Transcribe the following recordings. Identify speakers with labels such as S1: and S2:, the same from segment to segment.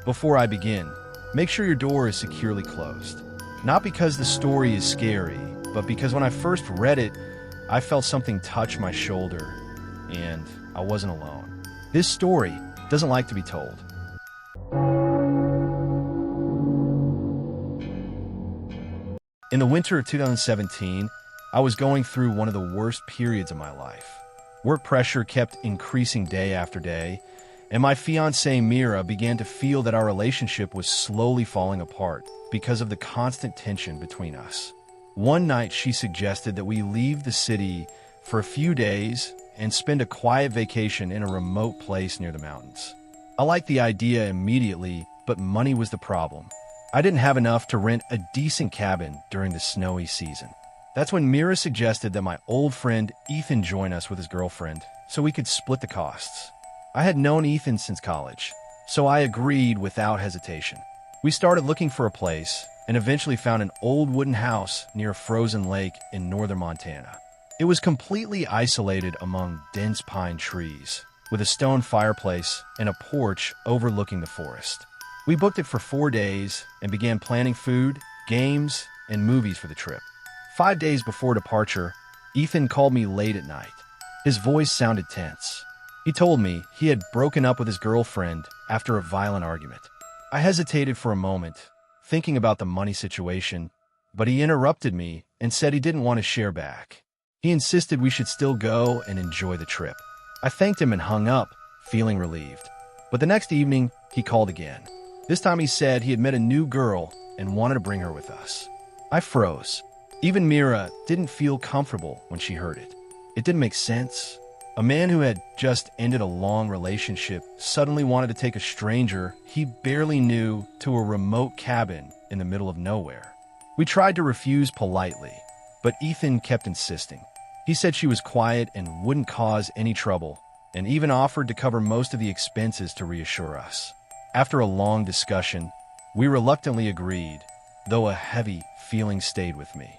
S1: Before I begin, make sure your door is securely closed. Not because the story is scary, but because when I first read it, I felt something touch my shoulder, and I wasn't alone. This story doesn't like to be told. In the winter of 2017, I was going through one of the worst periods of my life. Work pressure kept increasing day after day, and my fiancée Mira began to feel that our relationship was slowly falling apart because of the constant tension between us. One night, she suggested that we leave the city for a few days and spend a quiet vacation in a remote place near the mountains. I liked the idea immediately, but money was the problem. I didn't have enough to rent a decent cabin during the snowy season. That's when Mira suggested that my old friend Ethan join us with his girlfriend so we could split the costs. I had known Ethan since college, so I agreed without hesitation. We started looking for a place and eventually found an old wooden house near a frozen lake in northern Montana. It was completely isolated among dense pine trees, with a stone fireplace and a porch overlooking the forest. We booked it for 4 days and began planning food, games, and movies for the trip. 5 days before departure, Ethan called me late at night. His voice sounded tense. He told me he had broken up with his girlfriend after a violent argument. I hesitated for a moment, thinking about the money situation, but he interrupted me and said he didn't want to share back. He insisted we should still go and enjoy the trip. I thanked him and hung up, feeling relieved. But the next evening, he called again. This time he said he had met a new girl and wanted to bring her with us. I froze. Even Mira didn't feel comfortable when she heard it. It didn't make sense. A man who had just ended a long relationship suddenly wanted to take a stranger he barely knew to a remote cabin in the middle of nowhere. We tried to refuse politely, but Ethan kept insisting. He said she was quiet and wouldn't cause any trouble, and even offered to cover most of the expenses to reassure us. After a long discussion, we reluctantly agreed, though a heavy feeling stayed with me.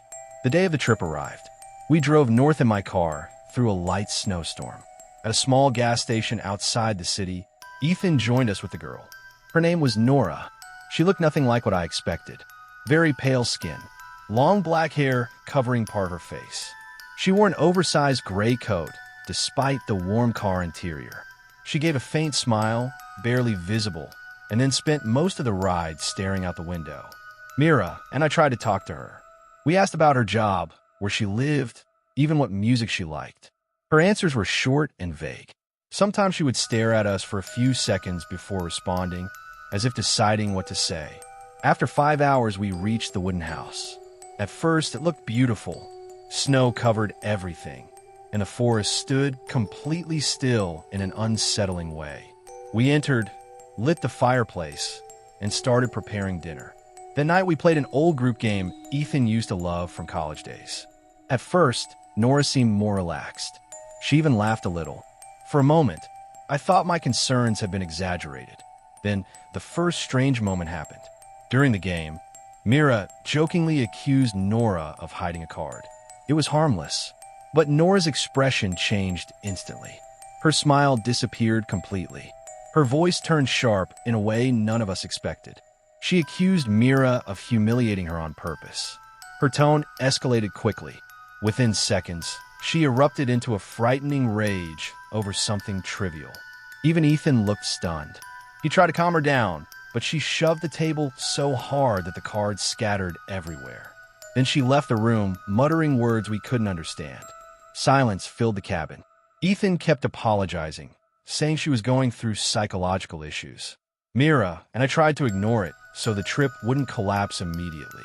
S1: The day of the trip arrived. We drove north in my car through a light snowstorm. At a small gas station outside the city, Ethan joined us with the girl. Her name was Nora. She looked nothing like what I expected. Very pale skin, long black hair covering part of her face. She wore an oversized gray coat, despite the warm car interior. She gave a faint smile, barely visible, and then spent most of the ride staring out the window. Mira and I tried to talk to her. We asked about her job, where she lived, even what music she liked. Her answers were short and vague. Sometimes she would stare at us for a few seconds before responding, as if deciding what to say. After 5 hours, we reached the wooden house. At first, it looked beautiful. Snow covered everything, and the forest stood completely still in an unsettling way. We entered, lit the fireplace, and started preparing dinner. That night, we played an old group game Ethan used to love from college days. At first, Nora seemed more relaxed. She even laughed a little. For a moment, I thought my concerns had been exaggerated. Then, the first strange moment happened. During the game, Mira jokingly accused Nora of hiding a card. It was harmless, but Nora's expression changed instantly. Her smile disappeared completely. Her voice turned sharp in a way none of us expected. She accused Mira of humiliating her on purpose. Her tone escalated quickly. Within seconds, she erupted into a frightening rage over something trivial. Even Ethan looked stunned. He tried to calm her down, but she shoved the table so hard that the cards scattered everywhere. Then she left the room, muttering words we couldn't understand. Silence filled the cabin. Ethan kept apologizing, saying she was going through psychological issues. Mira and I tried to ignore it so the trip wouldn't collapse immediately.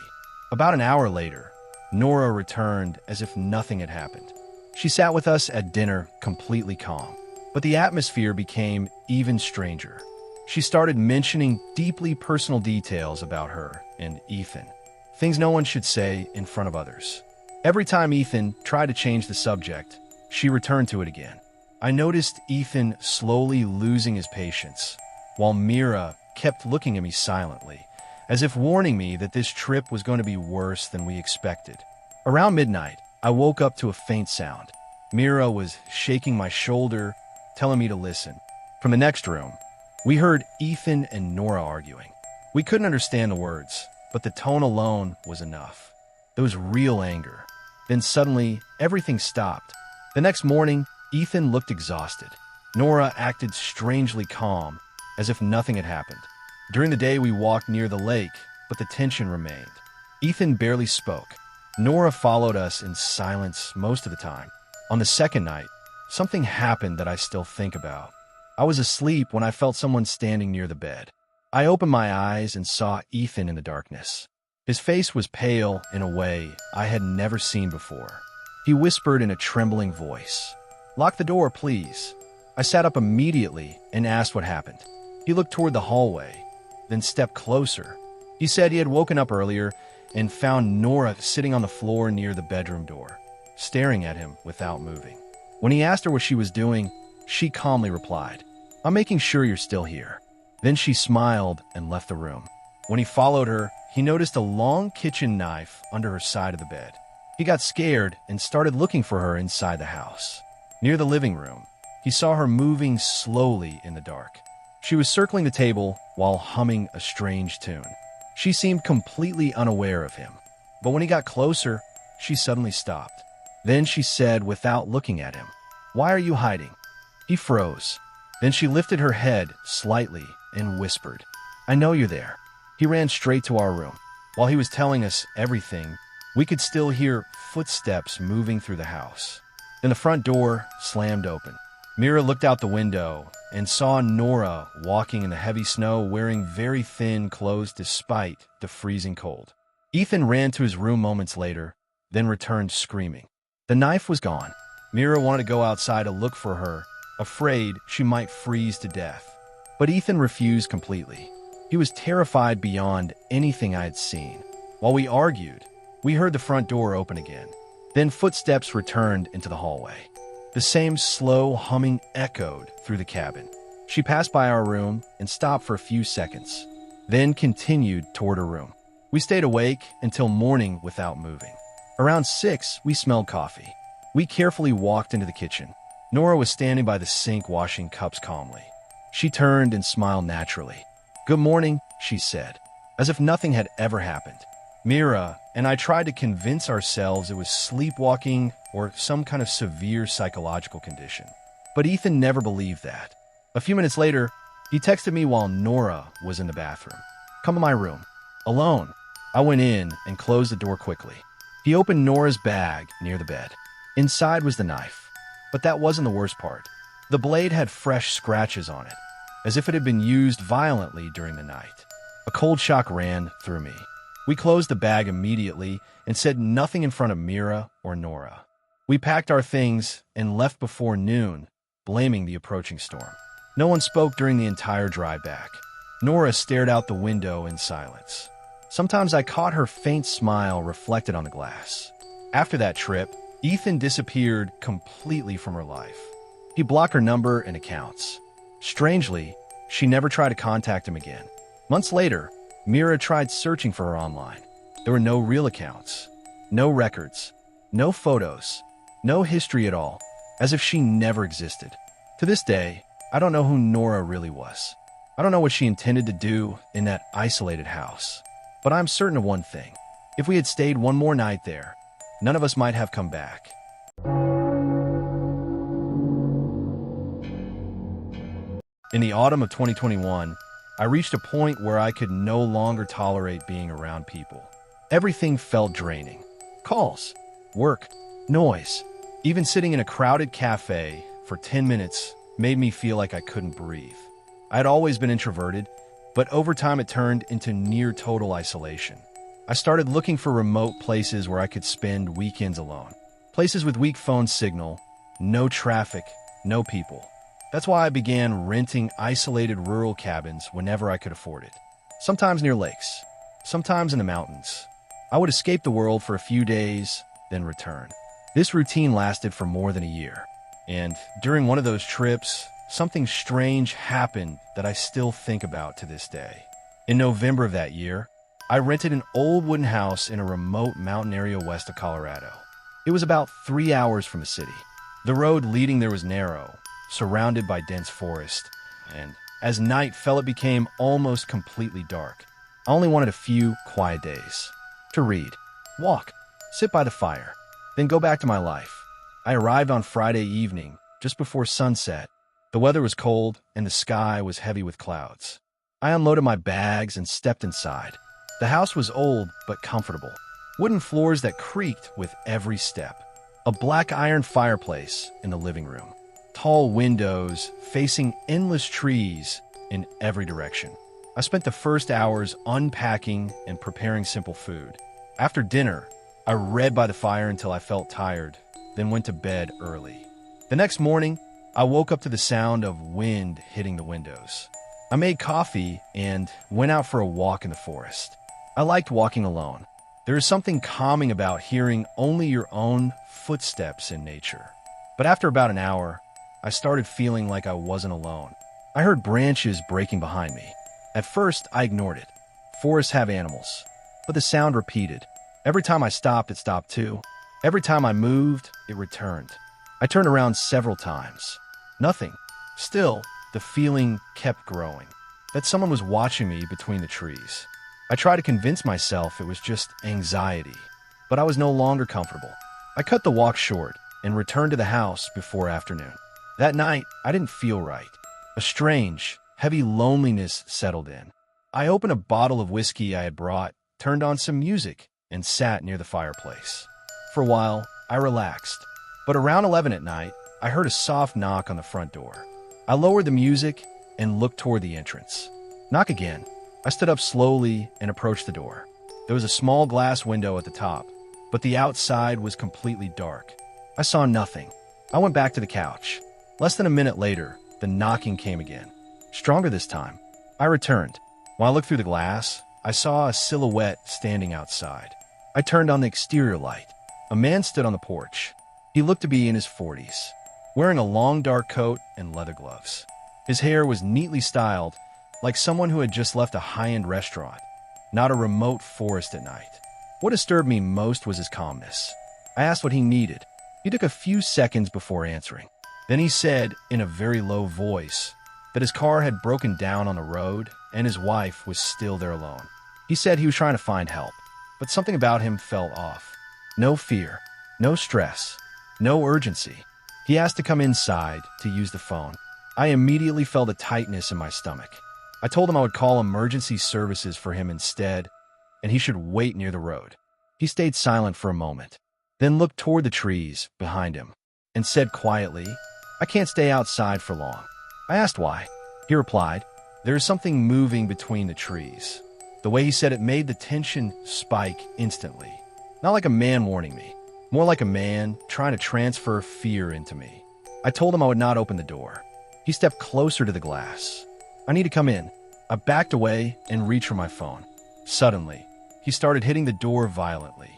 S1: About an hour later, Nora returned as if nothing had happened. She sat with us at dinner, completely calm. But the atmosphere became even stranger. She started mentioning deeply personal details about her and Ethan, things no one should say in front of others. Every time Ethan tried to change the subject, she returned to it again. I noticed Ethan slowly losing his patience, while Mira kept looking at me silently, as if warning me that this trip was going to be worse than we expected. Around midnight, I woke up to a faint sound. Mira was shaking my shoulder, telling me to listen. From the next room, We heard Ethan and Nora arguing. We couldn't understand the words, but the tone alone was enough. There was real anger. Then suddenly, everything stopped. The next morning, Ethan looked exhausted. Nora acted strangely calm, as if nothing had happened. During the day, we walked near the lake, but the tension remained. Ethan barely spoke. Nora followed us in silence most of the time. On the second night, something happened that I still think about. I was asleep when I felt someone standing near the bed. I opened my eyes and saw Ethan in the darkness. His face was pale in a way I had never seen before. He whispered in a trembling voice, "Lock the door, please." I sat up immediately and asked what happened. He looked toward the hallway, then stepped closer. He said he had woken up earlier and found Nora sitting on the floor near the bedroom door, staring at him without moving. When he asked her what she was doing, she calmly replied, "I'm making sure you're still here." Then she smiled and left the room. When he followed her, he noticed a long kitchen knife under her side of the bed. He got scared and started looking for her inside the house. Near the living room, he saw her moving slowly in the dark. She was circling the table while humming a strange tune. She seemed completely unaware of him. But when he got closer, she suddenly stopped. Then she said without looking at him, "Why are you hiding?" He froze. Then she lifted her head slightly and whispered, "I know you're there." He ran straight to our room. While he was telling us everything, we could still hear footsteps moving through the house. Then the front door slammed open. Mira looked out the window and saw Nora walking in the heavy snow wearing very thin clothes despite the freezing cold. Ethan ran to his room moments later, then returned screaming. The knife was gone. Mira wanted to go outside to look for her, afraid she might freeze to death. But Ethan refused completely. He was terrified beyond anything I had seen. While we argued, we heard the front door open again. Then footsteps returned into the hallway. The same slow humming echoed through the cabin. She passed by our room and stopped for a few seconds, then continued toward her room. We stayed awake until morning without moving. Around 6, we smelled coffee. We carefully walked into the kitchen. Nora was standing by the sink washing cups calmly. She turned and smiled naturally. "Good morning," she said, as if nothing had ever happened. Mira and I tried to convince ourselves it was sleepwalking or some kind of severe psychological condition. But Ethan never believed that. A few minutes later, he texted me while Nora was in the bathroom. "Come to my room." Alone. I went in and closed the door quickly. He opened Nora's bag near the bed. Inside was the knife. But that wasn't the worst part. The blade had fresh scratches on it, as if it had been used violently during the night. A cold shock ran through me. We closed the bag immediately and said nothing in front of Mira or Nora. We packed our things and left before noon, blaming the approaching storm. No one spoke during the entire drive back. Nora stared out the window in silence. Sometimes I caught her faint smile reflected on the glass. After that trip, Ethan disappeared completely from her life. He blocked her number and accounts. Strangely, she never tried to contact him again. Months later, Mira tried searching for her online. There were no real accounts, no records, no photos, no history at all, as if she never existed. To this day, I don't know who Nora really was. I don't know what she intended to do in that isolated house. But I'm certain of one thing. If we had stayed one more night there, none of us might have come back. In the autumn of 2021, I reached a point where I could no longer tolerate being around people. Everything felt draining. Calls, work, noise. Even sitting in a crowded cafe for 10 minutes made me feel like I couldn't breathe. I had always been introverted, but over time it turned into near total isolation. I started looking for remote places where I could spend weekends alone. Places with weak phone signal, no traffic, no people. That's why I began renting isolated rural cabins whenever I could afford it. Sometimes near lakes, sometimes in the mountains. I would escape the world for a few days, then return. This routine lasted for more than a year. And during one of those trips, something strange happened that I still think about to this day. In November of that year, I rented an old wooden house in a remote mountain area west of Colorado. It was about 3 hours from the city. The road leading there was narrow, surrounded by dense forest, and As night fell, it became almost completely dark. I only wanted a few quiet days. To read, walk, sit by the fire, then go back to my life. I arrived on Friday evening, just before sunset. The weather was cold, and the sky was heavy with clouds. I unloaded my bags and stepped inside. The house was old but comfortable. Wooden floors that creaked with every step. A black iron fireplace in the living room. Tall windows facing endless trees in every direction. I spent the first hours unpacking and preparing simple food. After dinner, I read by the fire until I felt tired, then went to bed early. The next morning, I woke up to the sound of wind hitting the windows. I made coffee and went out for a walk in the forest. I liked walking alone. There is something calming about hearing only your own footsteps in nature. But after about an hour, I started feeling like I wasn't alone. I heard branches breaking behind me. At first, I ignored it. Forests have animals. But the sound repeated. Every time I stopped, it stopped too. Every time I moved, it returned. I turned around several times. Nothing. Still, the feeling kept growing. That someone was watching me between the trees. I tried to convince myself it was just anxiety. But I was no longer comfortable. I cut the walk short and returned to the house before afternoon. That night, I didn't feel right. A strange, heavy loneliness settled in. I opened a bottle of whiskey I had brought, turned on some music, and sat near the fireplace. For a while, I relaxed. But around 11 at night, I heard a soft knock on the front door. I lowered the music and looked toward the entrance. Knock again. I stood up slowly and approached the door. There was a small glass window at the top, but the outside was completely dark. I saw nothing. I went back to the couch. Less than a minute later, the knocking came again. Stronger this time. I returned. When I looked through the glass, I saw a silhouette standing outside. I turned on the exterior light. A man stood on the porch. He looked to be in his 40s, wearing a long dark coat and leather gloves. His hair was neatly styled, like someone who had just left a high-end restaurant, not a remote forest at night. What disturbed me most was his calmness. I asked what he needed. He took a few seconds before answering. Then he said, in a very low voice, that his car had broken down on the road and his wife was still there alone. He said he was trying to find help, but something about him felt off. No fear, no stress, no urgency. He asked to come inside to use the phone. I immediately felt a tightness in my stomach. I told him I would call emergency services for him instead, and he should wait near the road. He stayed silent for a moment, then looked toward the trees behind him, and said quietly, "I can't stay outside for long." I asked why. He replied, "There is something moving between the trees." The way he said it made the tension spike instantly. Not like a man warning me, more like a man trying to transfer fear into me. I told him I would not open the door. He stepped closer to the glass. "I need to come in." I backed away and reached for my phone. Suddenly, he started hitting the door violently.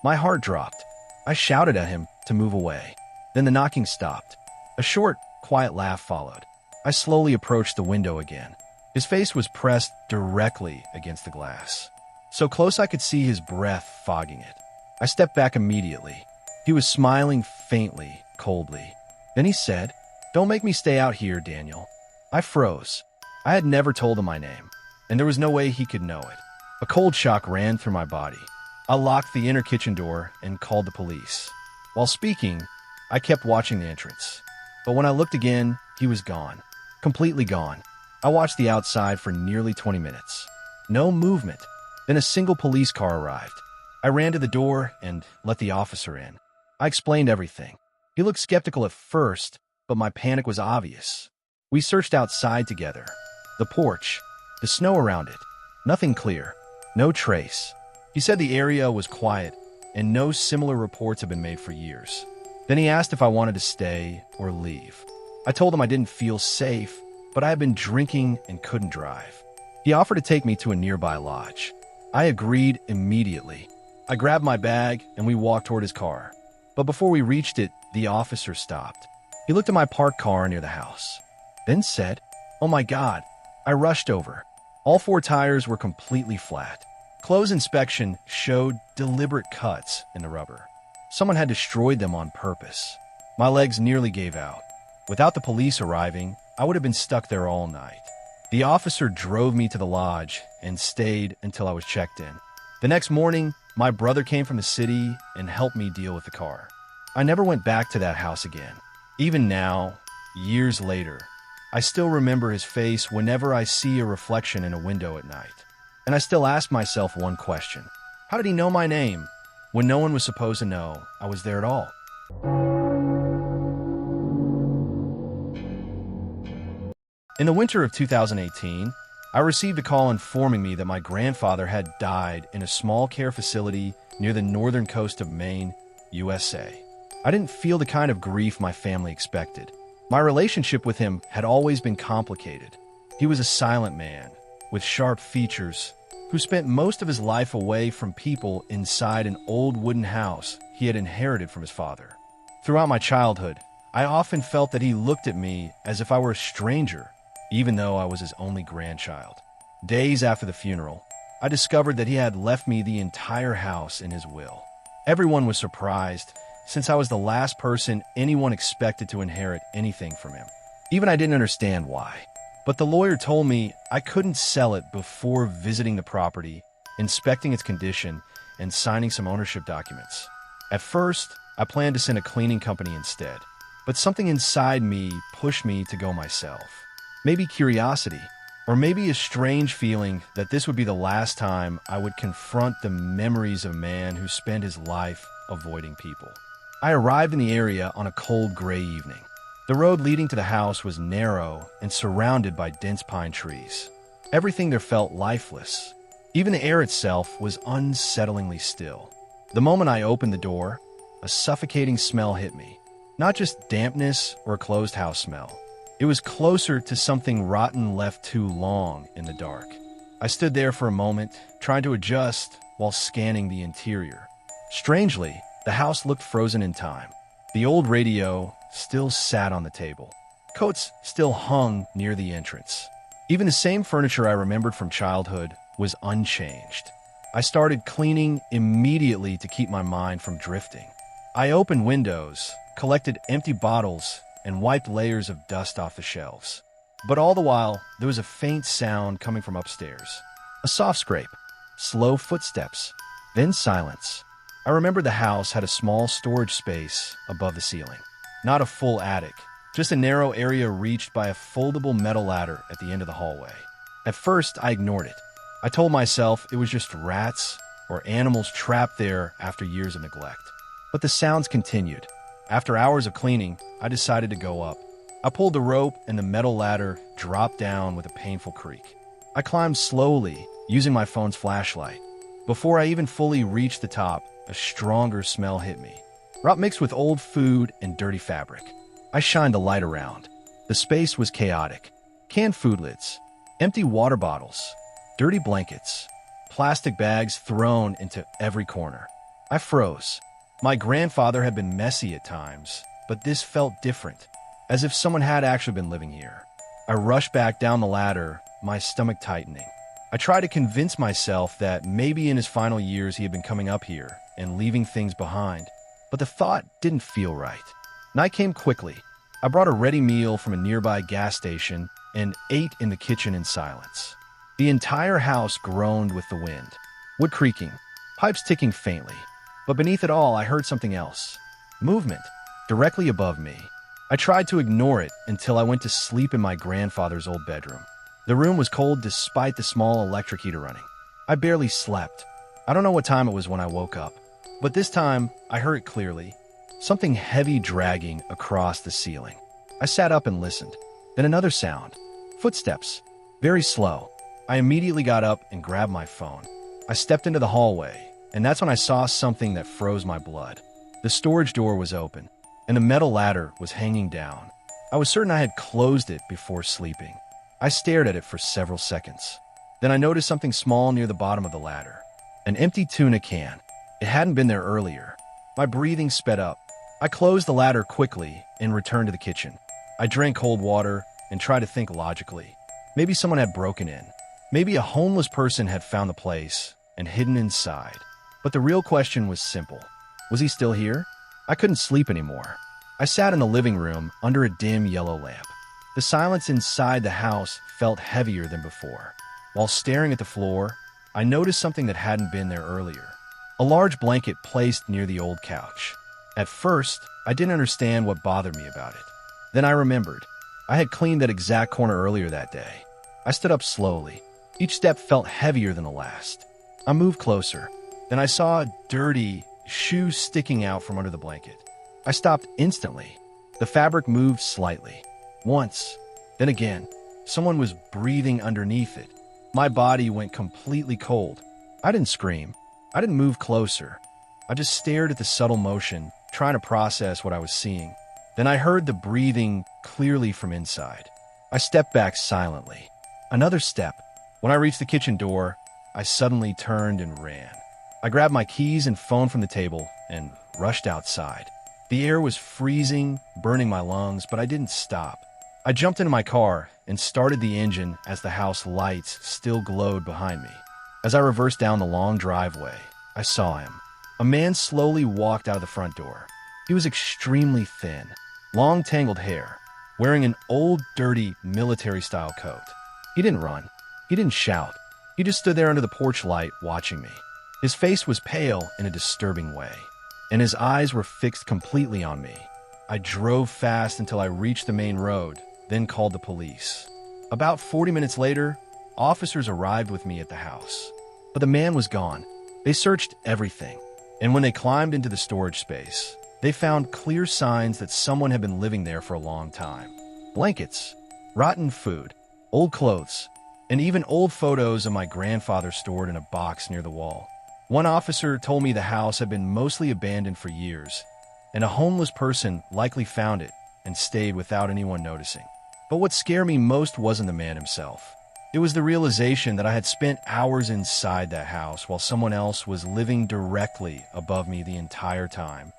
S1: My heart dropped. I shouted at him to move away. Then the knocking stopped. A short, quiet laugh followed. I slowly approached the window again. His face was pressed directly against the glass, so close I could see his breath fogging it. I stepped back immediately. He was smiling faintly, coldly. Then he said, "Don't make me stay out here, Daniel." I froze. I had never told him my name, and there was no way he could know it. A cold shock ran through my body. I locked the inner kitchen door and called the police. While speaking, I kept watching the entrance. But when I looked again, he was gone. Completely gone. I watched the outside for nearly 20 minutes. No movement. Then a single police car arrived. I ran to the door and let the officer in. I explained everything. He looked skeptical at first, but my panic was obvious. We searched outside together. The porch, the snow around it. Nothing clear. No trace. He said the area was quiet and no similar reports had been made for years. Then he asked if I wanted to stay or leave. I told him I didn't feel safe, but I had been drinking and couldn't drive. He offered to take me to a nearby lodge. I agreed immediately. I grabbed my bag and we walked toward his car. But before we reached it, the officer stopped. He looked at my parked car near the house, then said, "Oh my God." I rushed over. All 4 tires were completely flat. Close inspection showed deliberate cuts in the rubber. Someone had destroyed them on purpose. My legs nearly gave out. Without the police arriving, I would have been stuck there all night. The officer drove me to the lodge and stayed until I was checked in. The next morning, my brother came from the city and helped me deal with the car. I never went back to that house again. Even now, years later, I still remember his face whenever I see a reflection in a window at night. And I still ask myself one question. How did he know my name when no one was supposed to know I was there at all? In the winter of 2018, I received a call informing me that my grandfather had died in a small care facility near the northern coast of Maine, USA. I didn't feel the kind of grief my family expected. My relationship with him had always been complicated. He was a silent man with sharp features who spent most of his life away from people inside an old wooden house he had inherited from his father. Throughout my childhood, I often felt that he looked at me as if I were a stranger, even though I was his only grandchild. Days after the funeral, I discovered that he had left me the entire house in his will. Everyone was surprised, since I was the last person anyone expected to inherit anything from him. Even I didn't understand why. But the lawyer told me I couldn't sell it before visiting the property, inspecting its condition, and signing some ownership documents. At first, I planned to send a cleaning company instead, but something inside me pushed me to go myself. Maybe curiosity, or maybe a strange feeling that this would be the last time I would confront the memories of a man who spent his life avoiding people. I arrived in the area on a cold gray evening. The road leading to the house was narrow and surrounded by dense pine trees. Everything there felt lifeless. Even the air itself was unsettlingly still. The moment I opened the door, a suffocating smell hit me. Not just dampness or a closed house smell. It was closer to something rotten left too long in the dark. I stood there for a moment, trying to adjust while scanning the interior. Strangely, the house looked frozen in time. The old radio still sat on the table. Coats still hung near the entrance. Even the same furniture I remembered from childhood was unchanged. I started cleaning immediately to keep my mind from drifting. I opened windows, collected empty bottles, and wiped layers of dust off the shelves. But all the while, there was a faint sound coming from upstairs. A soft scrape, slow footsteps, then silence. I remembered the house had a small storage space above the ceiling. Not a full attic, just a narrow area reached by a foldable metal ladder at the end of the hallway. At first, I ignored it. I told myself it was just rats or animals trapped there after years of neglect. But the sounds continued. After hours of cleaning, I decided to go up. I pulled the rope and the metal ladder dropped down with a painful creak. I climbed slowly, using my phone's flashlight. Before I even fully reached the top, a stronger smell hit me. Rot mixed with old food and dirty fabric. I shined the light around. The space was chaotic. Canned food lids, empty water bottles, dirty blankets, plastic bags thrown into every corner. I froze. My grandfather had been messy at times, but this felt different, as if someone had actually been living here. I rushed back down the ladder, my stomach tightening. I tried to convince myself that maybe in his final years he had been coming up here and leaving things behind, but the thought didn't feel right. Night came quickly. I brought a ready meal from a nearby gas station and ate in the kitchen in silence. The entire house groaned with the wind, wood creaking, pipes ticking faintly. But beneath it all, I heard something else. Movement, directly above me. I tried to ignore it until I went to sleep in my grandfather's old bedroom. The room was cold despite the small electric heater running. I barely slept. I don't know what time it was when I woke up, but this time I heard it clearly. Something heavy dragging across the ceiling. I sat up and listened. Then another sound. Footsteps. Very slow. I immediately got up and grabbed my phone. I stepped into the hallway, and that's when I saw something that froze my blood. The storage door was open, and the metal ladder was hanging down. I was certain I had closed it before sleeping. I stared at it for several seconds. Then I noticed something small near the bottom of the ladder. An empty tuna can. It hadn't been there earlier. My breathing sped up. I closed the ladder quickly and returned to the kitchen. I drank cold water and tried to think logically. Maybe someone had broken in. Maybe a homeless person had found the place and hidden inside. But the real question was simple. Was he still here? I couldn't sleep anymore. I sat in the living room under a dim yellow lamp. The silence inside the house felt heavier than before. While staring at the floor, I noticed something that hadn't been there earlier. A large blanket placed near the old couch. At first, I didn't understand what bothered me about it. Then I remembered. I had cleaned that exact corner earlier that day. I stood up slowly. Each step felt heavier than the last. I moved closer. Then I saw a dirty shoe sticking out from under the blanket. I stopped instantly. The fabric moved slightly. Once, then again. Someone was breathing underneath it. My body went completely cold. I didn't scream. I didn't move closer. I just stared at the subtle motion, trying to process what I was seeing. Then I heard the breathing clearly from inside. I stepped back silently. Another step. When I reached the kitchen door, I suddenly turned and ran. I grabbed my keys and phone from the table and rushed outside. The air was freezing, burning my lungs, but I didn't stop. I jumped into my car and started the engine as the house lights still glowed behind me. As I reversed down the long driveway, I saw him. A man slowly walked out of the front door. He was extremely thin, long tangled hair, wearing an old, dirty, military-style coat. He didn't run. He didn't shout. He just stood there under the porch light, watching me. His face was pale in a disturbing way, and his eyes were fixed completely on me. I drove fast until I reached the main road, then called the police. About 40 minutes later, officers arrived with me at the house. But the man was gone. They searched everything, and when they climbed into the storage space, they found clear signs that someone had been living there for a long time. Blankets, rotten food, old clothes, and even old photos of my grandfather stored in a box near the wall. One officer told me the house had been mostly abandoned for years, and a homeless person likely found it and stayed without anyone noticing. But what scared me most wasn't the man himself. It was the realization that I had spent hours inside that house while someone else was living directly above me the entire time,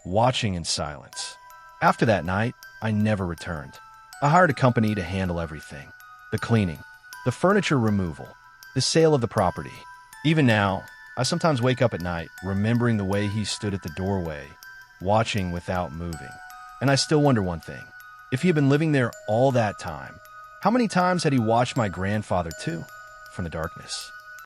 S1: watching in silence. After that night, I never returned. I hired a company to handle everything: the cleaning, the furniture removal, the sale of the property. Even now, I sometimes wake up at night remembering the way he stood at the doorway, watching without moving. And I still wonder one thing. If he had been living there all that time, how many times had he watched my grandfather too, from the darkness?